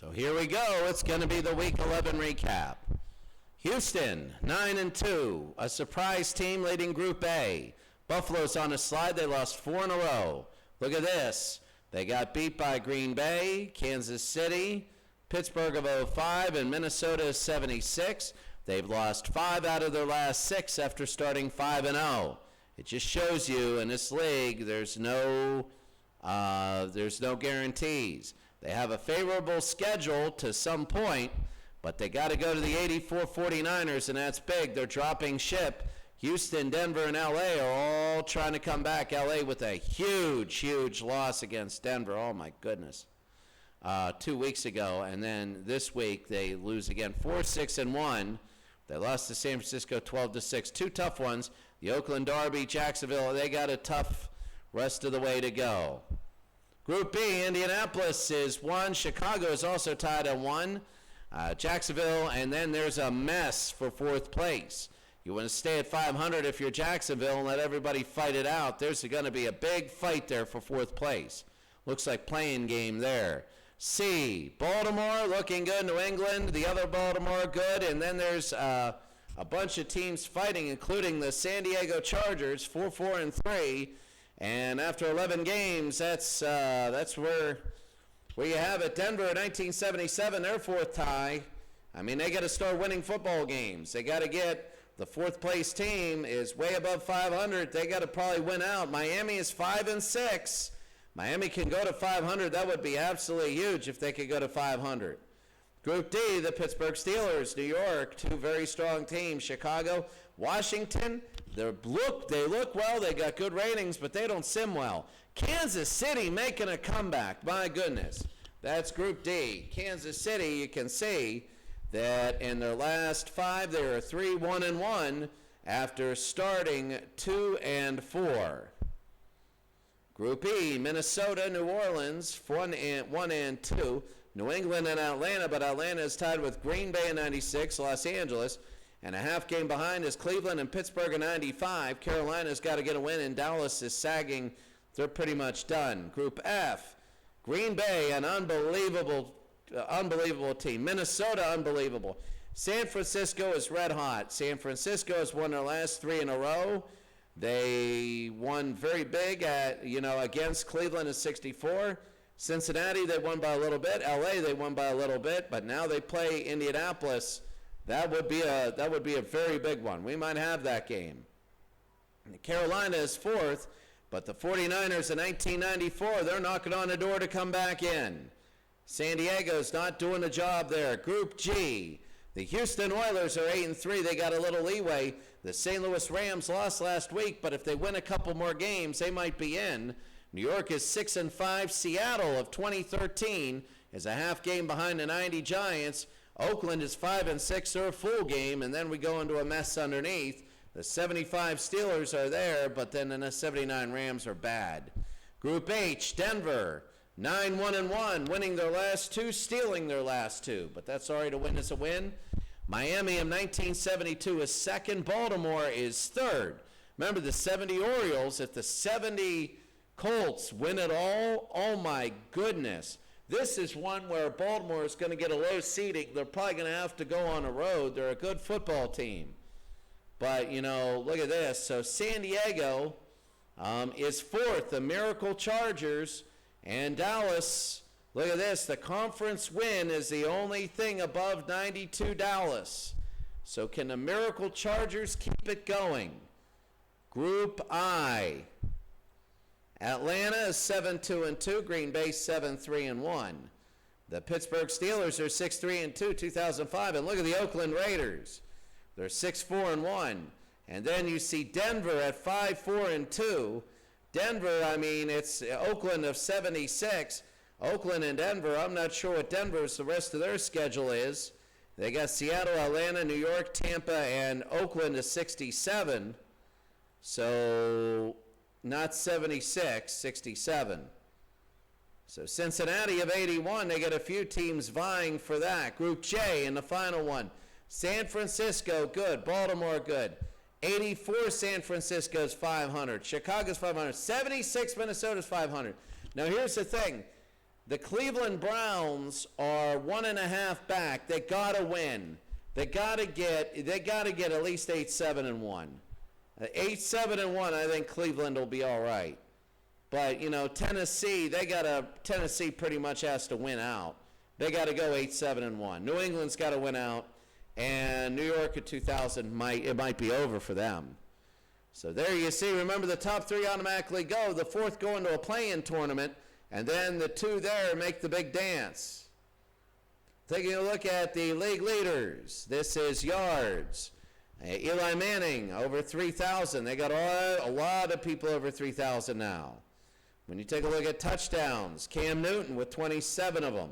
So here we go. It's going to be the Week 11 recap. Houston, 9-2, a surprise team leading Group A. Buffalo's on a slide. They lost 4 in a row. Look at this. They got beat by Green Bay, Kansas City, Pittsburgh of 05, and Minnesota is 76. They've lost 5 out of their last 6 after starting 5-0. It just shows you in this league there's no guarantees. They have a favorable schedule to some point, but they got to go to the 84 49ers, and that's big. They're dropping ship. Houston, Denver, and LA are all trying to come back. LA with a huge loss against Denver. Oh, my goodness. 2 weeks ago, and then this week they lose again. 4-6-1. They lost to San Francisco 12-6. 2 tough ones. The Oakland Derby, Jacksonville, they got a tough rest of the way to go. Group B, Indianapolis is 1. Chicago is also tied at 1. Jacksonville, and then there's a mess for 4th place. You want to stay at 500 if you're Jacksonville and let everybody fight it out. There's going to be a big fight there for 4th place. Looks like playing game there. C, Baltimore looking good. New England, the other Baltimore good. And then there's a bunch of teams fighting, including the San Diego Chargers, 4-4-3. And after 11 games, that's where you have it. Denver, 1977, their 4th tie. I mean, they got to start winning football games. They got to get the 4th place team is way above 500. They got to probably win out. Miami is 5-6. Miami can go to 500. That would be absolutely huge if they could go to 500. Group D, the Pittsburgh Steelers, New York, 2 very strong teams. Chicago, Washington, they look well. They got good ratings, but they don't sim well. Kansas City making a comeback. My goodness. That's Group D. Kansas City, you can see that in their last 5, they are 3-1-1 after starting 2-4. Group E, Minnesota, New Orleans, 1-2. New England and Atlanta, but Atlanta is tied with Green Bay in 96, Los Angeles, and a half game behind is Cleveland and Pittsburgh in 95. Carolina's got to get a win, and Dallas is sagging. They're pretty much done. Group F, Green Bay, an unbelievable team. Minnesota, unbelievable. San Francisco is red hot. San Francisco has won their last 3 in a row. They won very big against Cleveland in 64. Cincinnati, they won by a little bit. LA, they won by a little bit, but now they play Indianapolis. That would be a very big one. We might have that game. Carolina is 4th, but the 49ers in 1994, they're knocking on the door to come back in. San Diego's not doing the job there. Group G, the Houston Oilers are 8-3. They got a little leeway. The St. Louis Rams lost last week, but if they win a couple more games, they might be in. New York is 6-5. Seattle of 2013 is a half game behind the 90 Giants. Oakland is 5-6. They're a full game, and then we go into a mess underneath. The 75 Steelers are there, but then the 79 Rams are bad. Group H, Denver, 9-1-1, winning their last 2, stealing their last 2, but that's all right, a win is a win. Miami in 1972 is 2nd. Baltimore is 3rd. Remember the 70 Orioles, if the 70 Colts win it all, oh my goodness. This is one where Baltimore is going to get a low seeding. They're probably going to have to go on the road. They're a good football team. But, look at this. So San Diego is 4th. The Miracle Chargers and Dallas, look at this. The conference win is the only thing above 92 Dallas. So can the Miracle Chargers keep it going? Group I. Atlanta is 7-2-2. Green Bay 7-3-1. The Pittsburgh Steelers are 6-3-2, 2005. And look at the Oakland Raiders. They're 6-4-1. And then you see Denver at 5-4-2. Denver, it's Oakland of 76. Oakland and Denver, I'm not sure what Denver's, the rest of their schedule is. They got Seattle, Atlanta, New York, Tampa, and Oakland is 67. So not 76, 67. So Cincinnati of 81, they got a few teams vying for that. Group J in the final one. San Francisco, good. Baltimore, good. 84, San Francisco's 500. Chicago's 500. 76, Minnesota's 500. Now here's the thing. The Cleveland Browns are 1.5 back. They gotta win. They gotta get at least 8-7-1. 8-7-1, I think Cleveland will be all right. But Tennessee, Tennessee pretty much has to win out. They got to go 8-7-1. New England's got to win out, and New York at 2000 might be over for them. So there you see. Remember, the top 3 automatically go. The 4th go into a play-in tournament, and then the 2 there make the big dance. Taking a look at the league leaders. This is yards. Eli Manning over 3,000. They got a lot of people over 3,000 now. When you take a look at touchdowns, Cam Newton with 27 of them.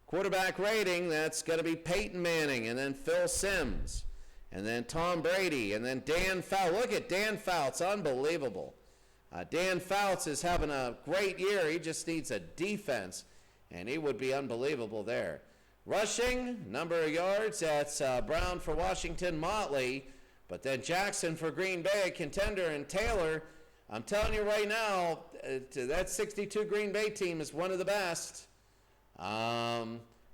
Quarterback rating, that's going to be Peyton Manning, and then Phil Simms, and then Tom Brady, and then Dan Fouts. Look at Dan Fouts, unbelievable. Dan Fouts is having a great year. He just needs a defense, and he would be unbelievable there. Rushing, number of yards, that's Brown for Washington, Motley, but then Jackson for Green Bay, a contender, and Taylor. I'm telling you right now, that 62 Green Bay team is one of the best.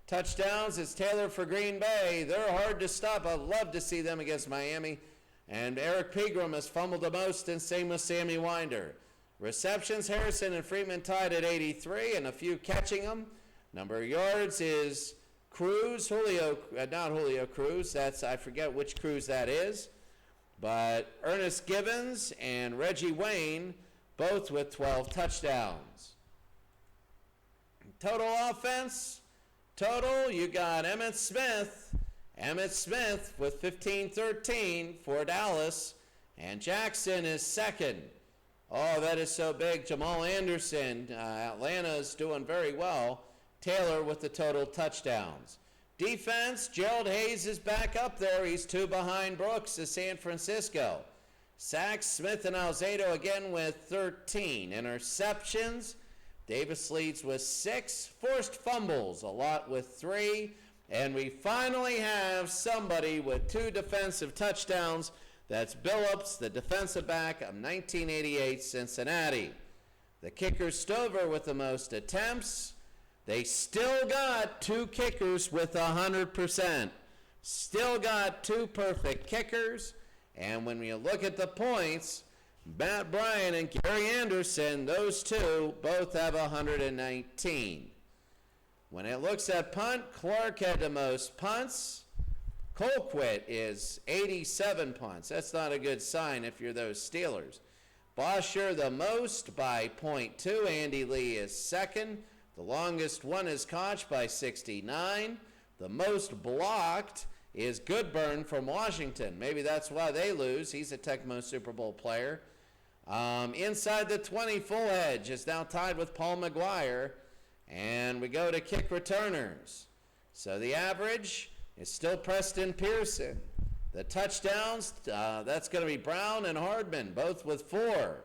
Touchdowns, it's Taylor for Green Bay. They're hard to stop. I'd love to see them against Miami. And Eric Pegram has fumbled the most, and same with Sammy Winder. Receptions, Harrison and Freeman tied at 83, and a few catching them. Number of yards is Cruz, not Julio Cruz. I forget which Cruz that is. But Ernest Givens and Reggie Wayne, both with 12 touchdowns. Total offense, you got Emmitt Smith with 15-13 for Dallas, and Jackson is second. Oh, that is so big. Jamal Anderson, Atlanta is doing very well. Taylor with the total touchdowns. Defense, Gerald Hayes is back up there. He's 2 behind Brooks of San Francisco. Sacks, Smith and Alzado again with 13. Interceptions, Davis leads with 6. Forced fumbles, a lot with 3. And we finally have somebody with 2 defensive touchdowns. That's Billups, the defensive back of 1988 Cincinnati. The kicker, Stover, with the most attempts. They still got 2 kickers with 100%. Still got 2 perfect kickers. And when you look at the points, Matt Bryan and Gary Anderson, those 2 both have 119. When it looks at punt, Clark had the most punts. Colquitt is 87 punts. That's not a good sign if you're those Steelers. Bosher the most by .2. Andy Lee is second. The longest one is Koch by 69. The most blocked is Goodburn from Washington. Maybe that's why they lose. He's a Tecmo Super Bowl player. Inside the 20, Full Edge is now tied with Paul McGuire. And we go to kick returners. So the average is still Preston Pearson. The touchdowns, that's going to be Brown and Hardman, both with 4.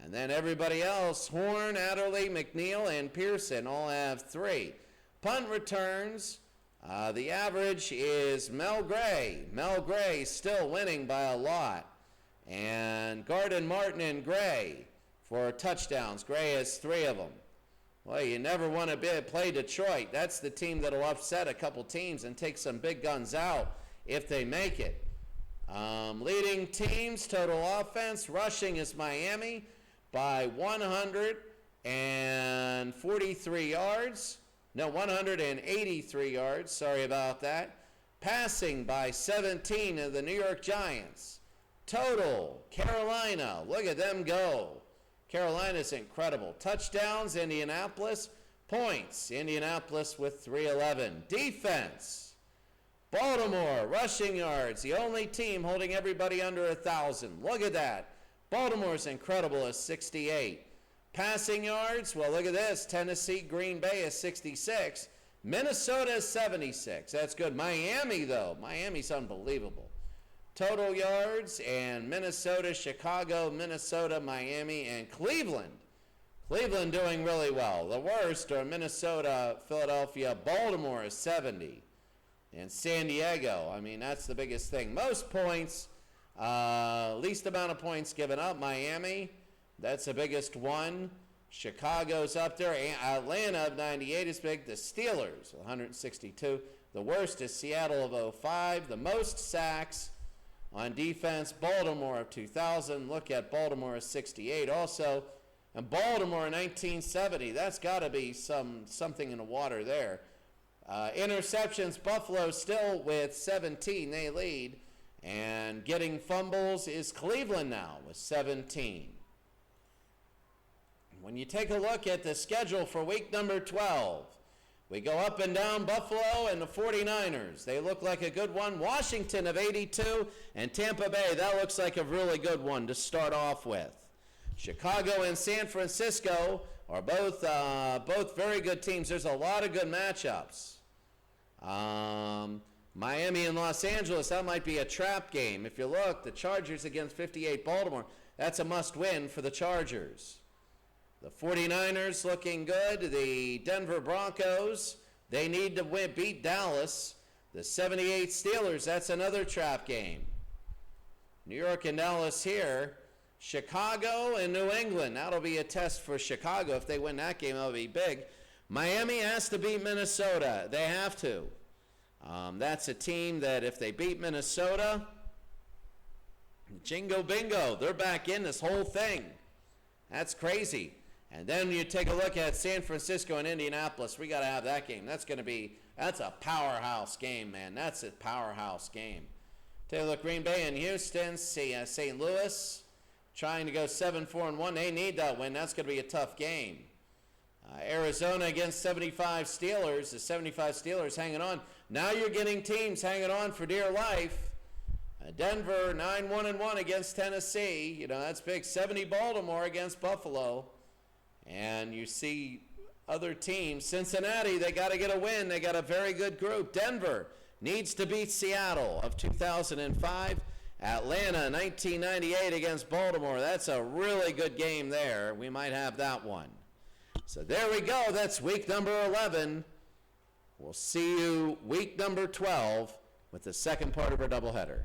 And then everybody else, Horn, Adderley, McNeil, and Pearson all have 3. Punt returns, the average is Mel Gray. Mel Gray still winning by a lot. And Garden, Martin, and Gray for touchdowns. Gray has 3 of them. Well, you never want to play Detroit. That's the team that will upset a couple teams and take some big guns out if they make it. Leading teams, total offense, rushing is Miami by 143 yards. No, 183 yards. Sorry about that. Passing by 17 of the New York Giants. Total, Carolina. Look at them go. Carolina's incredible. Touchdowns, Indianapolis. Points, Indianapolis with 311. Defense, Baltimore, rushing yards. The only team holding everybody under 1,000. Look at that. Baltimore's incredible at 68. Passing yards, well, look at this. Tennessee, Green Bay is 66. Minnesota is 76. That's good. Miami, though. Miami's unbelievable. Total yards, and Minnesota, Chicago, Minnesota, Miami, and Cleveland. Cleveland doing really well. The worst are Minnesota, Philadelphia, Baltimore is 70. And San Diego, I mean, that's the biggest thing. Most points, least amount of points given up, Miami. That's the biggest one. Chicago's up there. Atlanta of 98 is big. The Steelers, 162. The worst is Seattle of 05. The most sacks on defense, Baltimore of 2000. Look at Baltimore of 68 also. And Baltimore in 1970. That's got to be something in the water there. Interceptions, Buffalo still with 17. They lead. And getting fumbles is Cleveland now with 17. When you take a look at the schedule for week number 12, we go up and down Buffalo and the 49ers. They look like a good one. Washington of 82 and Tampa Bay, that looks like a really good one to start off with. Chicago and San Francisco are both very good teams. There's a lot of good matchups. Miami and Los Angeles, that might be a trap game. If you look, the Chargers against 58 Baltimore, that's a must-win for the Chargers. The 49ers looking good. The Denver Broncos, they need to beat Dallas. The 78 Steelers, that's another trap game. New York and Dallas here. Chicago and New England, that'll be a test for Chicago. If they win that game, that'll be big. Miami has to beat Minnesota. They have to. That's a team that if they beat Minnesota, jingo bingo, they're back in this whole thing. That's crazy. And then you take a look at San Francisco and Indianapolis. We got to have that game. That's a powerhouse game, man. That's a powerhouse game. Take a look, Green Bay and Houston, St. Louis, trying to go 7-4-1. They need that win. That's going to be a tough game. Arizona against 75 Steelers. The 75 Steelers hanging on. Now you're getting teams hanging on for dear life. Denver 9-1-1 against Tennessee. You know, that's big. 70 Baltimore against Buffalo. And you see other teams. Cincinnati, they got to get a win. They got a very good group. Denver needs to beat Seattle of 2005. Atlanta 1998 against Baltimore. That's a really good game there. We might have that one. So there we go. That's week number 11. We'll see you week number 12 with the second part of our doubleheader.